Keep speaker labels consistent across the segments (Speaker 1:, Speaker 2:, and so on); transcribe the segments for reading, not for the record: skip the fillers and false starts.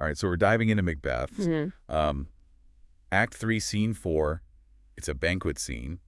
Speaker 1: All right, so we're diving into Macbeth.
Speaker 2: Mm-hmm.
Speaker 1: Act 3, Scene 4. It's a banquet scene.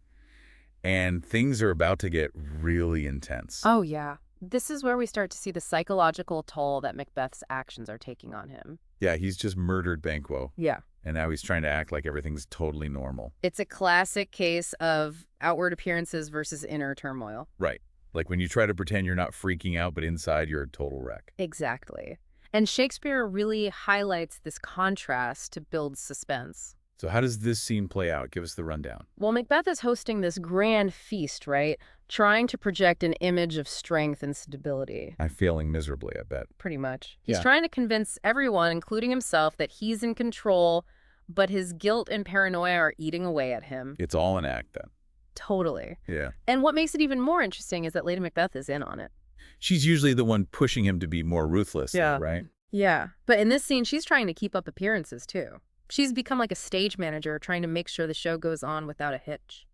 Speaker 1: And things are about to get really intense.
Speaker 2: Oh, yeah. This is where we start to see the psychological toll that Macbeth's actions are taking on him.
Speaker 1: Yeah, he's just murdered Banquo.
Speaker 2: Yeah.
Speaker 1: And now he's trying to act like everything's totally normal.
Speaker 2: It's a classic case of outward appearances versus inner turmoil.
Speaker 1: Right. Like when you try to pretend you're not freaking out, but inside you're a total wreck.
Speaker 2: Exactly. And Shakespeare really highlights this contrast to build suspense.
Speaker 1: So how does this scene play out? Give us the rundown.
Speaker 2: Well, Macbeth is hosting this grand feast, right? Trying to project an image of strength and stability.
Speaker 1: I'm failing miserably, I bet.
Speaker 2: Pretty much. He's
Speaker 1: Yeah.
Speaker 2: trying to convince everyone, including himself, that he's in control, but his guilt and paranoia are eating away at him.
Speaker 1: It's all an act then.
Speaker 2: Totally.
Speaker 1: Yeah.
Speaker 2: And what makes it even more interesting is that Lady Macbeth is in on it.
Speaker 1: She's usually the one pushing him to be more ruthless,
Speaker 2: Yeah.
Speaker 1: right?
Speaker 2: Yeah. But in this scene, she's trying to keep up appearances, too. She's become like a stage manager trying to make sure the show goes on without a hitch.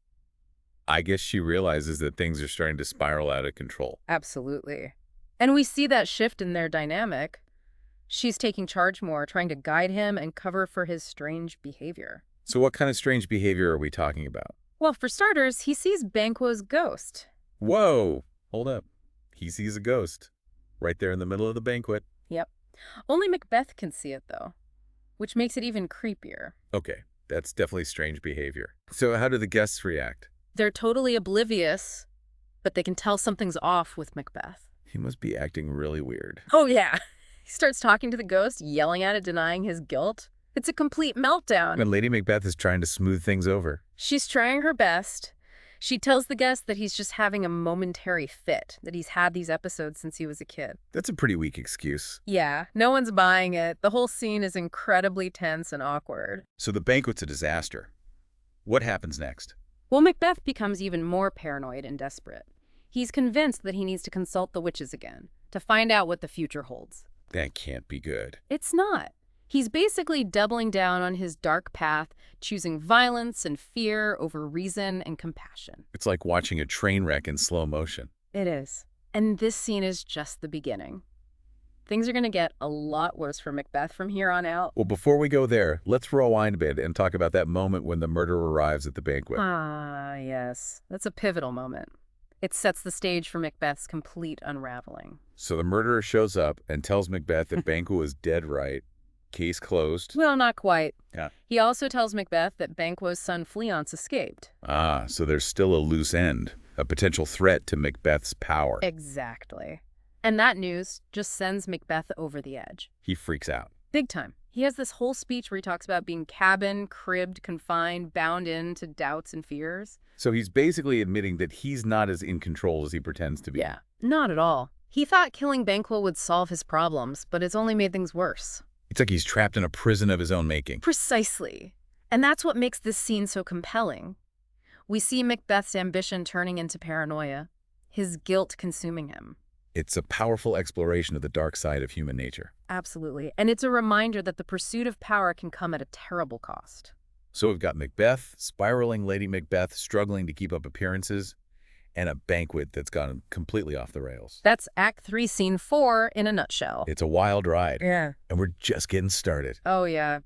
Speaker 1: I guess she realizes that things are starting to spiral out of control.
Speaker 2: Absolutely. And we see that shift in their dynamic. She's taking charge more, trying to guide him and cover for his strange behavior.
Speaker 1: So what kind of strange behavior are we talking about?
Speaker 2: Well, for starters, he sees Banquo's ghost.
Speaker 1: Whoa! Hold up. He sees a ghost. Right there in the middle of the banquet.
Speaker 2: Yep. Only Macbeth can see it, though, which makes it even creepier.
Speaker 1: Okay, that's definitely strange behavior. So how do the guests react?
Speaker 2: They're totally oblivious, but they can tell something's off with Macbeth.
Speaker 1: He must be acting really weird.
Speaker 2: Oh, yeah. He starts talking to the ghost, yelling at it, denying his guilt. It's a complete meltdown.
Speaker 1: And Lady Macbeth is trying to smooth things over.
Speaker 2: She's trying her best. She tells the guest that he's just having a momentary fit, that he's had these episodes since he was a kid.
Speaker 1: That's a pretty weak excuse.
Speaker 2: Yeah, no one's buying it. The whole scene is incredibly tense and awkward.
Speaker 1: So the banquet's a disaster. What happens next?
Speaker 2: Well, Macbeth becomes even more paranoid and desperate. He's convinced that he needs to consult the witches again, to find out what the future holds.
Speaker 1: That can't be good.
Speaker 2: It's not. He's basically doubling down on his dark path, choosing violence and fear over reason and compassion.
Speaker 1: It's like watching a train wreck in slow motion.
Speaker 2: It is. And this scene is just the beginning. Things are going to get a lot worse for Macbeth from here on out.
Speaker 1: Well, before we go there, let's rewind a bit and talk about that moment when the murderer arrives at the banquet.
Speaker 2: Ah, yes. That's a pivotal moment. It sets the stage for Macbeth's complete unraveling.
Speaker 1: So the murderer shows up and tells Macbeth that Banquo is dead right. Case closed.
Speaker 2: Well, not quite.
Speaker 1: Yeah.
Speaker 2: He also tells Macbeth that Banquo's son Fleance escaped.
Speaker 1: Ah, so there's still a loose end, a potential threat to Macbeth's power.
Speaker 2: Exactly. And that news just sends Macbeth over the edge.
Speaker 1: He freaks out.
Speaker 2: Big time. He has this whole speech where he talks about being cabined, cribbed, confined, bound into doubts and fears.
Speaker 1: So he's basically admitting that he's not as in control as he pretends to be.
Speaker 2: Yeah, not at all. He thought killing Banquo would solve his problems, but it's only made things worse.
Speaker 1: It's like he's trapped in a prison of his own making.
Speaker 2: Precisely. And that's what makes this scene so compelling. We see Macbeth's ambition turning into paranoia, his guilt consuming him.
Speaker 1: It's a powerful exploration of the dark side of human nature.
Speaker 2: Absolutely. And it's a reminder that the pursuit of power can come at a terrible cost.
Speaker 1: So we've got Macbeth, spiraling Lady Macbeth, struggling to keep up appearances, and a banquet that's gone completely off the rails.
Speaker 2: That's Act 3, Scene 4 in a nutshell.
Speaker 1: It's a wild ride.
Speaker 2: Yeah.
Speaker 1: And we're just getting started.
Speaker 2: Oh, yeah.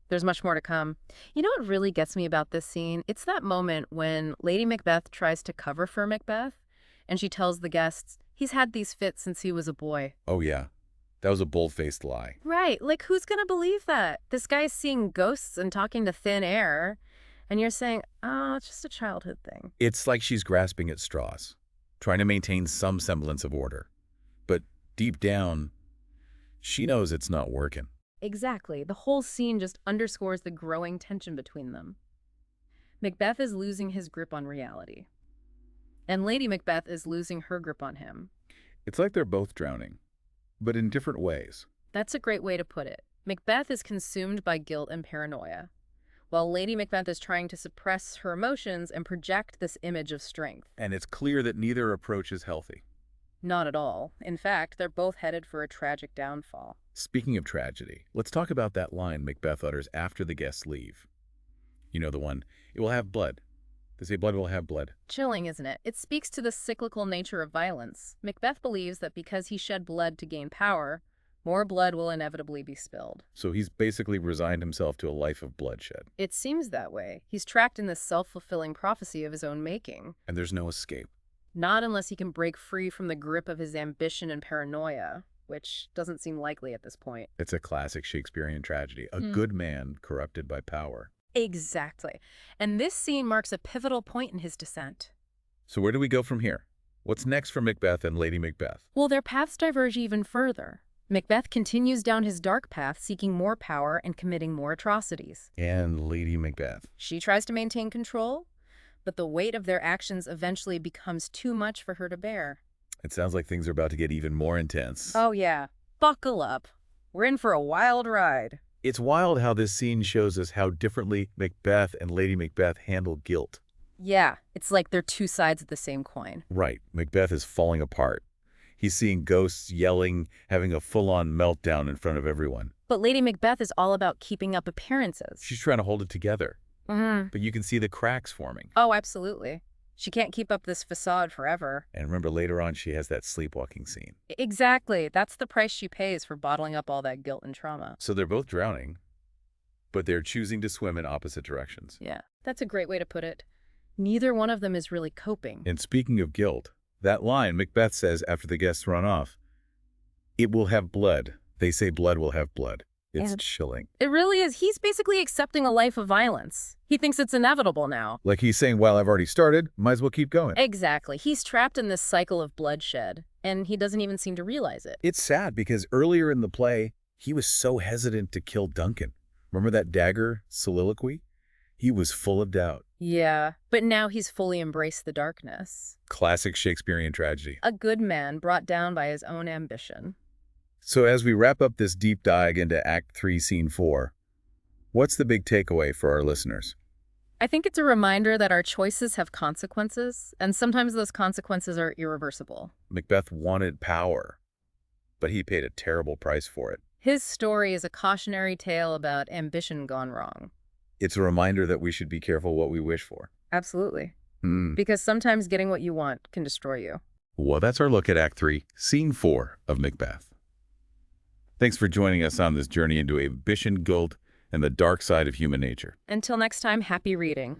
Speaker 2: There's much more to come. You know what really gets me about this scene? It's that moment when Lady Macbeth tries to cover for Macbeth, and she tells the guests, he's had these fits since he was a boy.
Speaker 1: Oh, yeah. That was a bold-faced lie.
Speaker 2: Right. Like, who's going to believe that? This guy's seeing ghosts and talking to thin air, and you're saying, oh, it's just a childhood thing.
Speaker 1: It's like she's grasping at straws, trying to maintain some semblance of order. But deep down, she knows it's not working.
Speaker 2: Exactly. The whole scene just underscores the growing tension between them. Macbeth is losing his grip on reality, and Lady Macbeth is losing her grip on him.
Speaker 1: It's like they're both drowning, but in different ways.
Speaker 2: That's a great way to put it. Macbeth is consumed by guilt and paranoia, while Lady Macbeth is trying to suppress her emotions and project this image of strength.
Speaker 1: And it's clear that neither approach is healthy.
Speaker 2: Not at all. In fact, they're both headed for a tragic downfall.
Speaker 1: Speaking of tragedy, let's talk about that line Macbeth utters after the guests leave. You know the one, it will have blood. They say blood will have blood.
Speaker 2: Chilling, isn't it? It speaks to the cyclical nature of violence. Macbeth believes that because he shed blood to gain power, more blood will inevitably be spilled.
Speaker 1: So he's basically resigned himself to a life of bloodshed.
Speaker 2: It seems that way. He's trapped in this self-fulfilling prophecy of his own making.
Speaker 1: And there's no escape.
Speaker 2: Not unless he can break free from the grip of his ambition and paranoia, which doesn't seem likely at this point.
Speaker 1: It's a classic Shakespearean tragedy. A good man corrupted by power.
Speaker 2: Exactly. And this scene marks a pivotal point in his descent.
Speaker 1: So where do we go from here? What's next for Macbeth and Lady Macbeth?
Speaker 2: Well, their paths diverge even further. Macbeth continues down his dark path, seeking more power and committing more atrocities.
Speaker 1: And Lady Macbeth.
Speaker 2: She tries to maintain control, but the weight of their actions eventually becomes too much for her to bear.
Speaker 1: It sounds like things are about to get even more intense.
Speaker 2: Oh yeah, buckle up. We're in for a wild ride.
Speaker 1: It's wild how this scene shows us how differently Macbeth and Lady Macbeth handle guilt.
Speaker 2: Yeah, it's like they're two sides of the same coin.
Speaker 1: Right. Macbeth is falling apart. He's seeing ghosts, yelling, having a full-on meltdown in front of everyone.
Speaker 2: But Lady Macbeth is all about keeping up appearances.
Speaker 1: She's trying to hold it together. But you can see the cracks forming.
Speaker 2: Oh, absolutely. She can't keep up this facade forever.
Speaker 1: And remember, later on, she has that sleepwalking scene.
Speaker 2: Exactly. That's the price she pays for bottling up all that guilt and trauma.
Speaker 1: So they're both drowning, but they're choosing to swim in opposite directions.
Speaker 2: Yeah, that's a great way to put it. Neither one of them is really coping.
Speaker 1: And speaking of guilt, that line Macbeth says after the guests run off, "It will have blood. They say blood will have blood." It's chilling.
Speaker 2: It really is. He's basically accepting a life of violence. He thinks it's inevitable now.
Speaker 1: Like he's saying, well, I've already started, might as well keep going.
Speaker 2: Exactly. He's trapped in this cycle of bloodshed, and he doesn't even seem to realize it.
Speaker 1: It's sad because earlier in the play, he was so hesitant to kill Duncan. Remember that dagger soliloquy? He was full of doubt.
Speaker 2: Yeah, but now he's fully embraced the darkness.
Speaker 1: Classic Shakespearean tragedy.
Speaker 2: A good man brought down by his own ambition.
Speaker 1: So as we wrap up this deep dive into Act 3, Scene 4, what's the big takeaway for our listeners?
Speaker 2: I think it's a reminder that our choices have consequences, and sometimes those consequences are irreversible.
Speaker 1: Macbeth wanted power, but he paid a terrible price for it.
Speaker 2: His story is a cautionary tale about ambition gone wrong.
Speaker 1: It's a reminder that we should be careful what we wish for.
Speaker 2: Absolutely. Because sometimes getting what you want can destroy you.
Speaker 1: Well, that's our look at Act 3, Scene 4 of Macbeth. Thanks for joining us on this journey into ambition, guilt, and the dark side of human nature.
Speaker 2: Until next time, happy reading.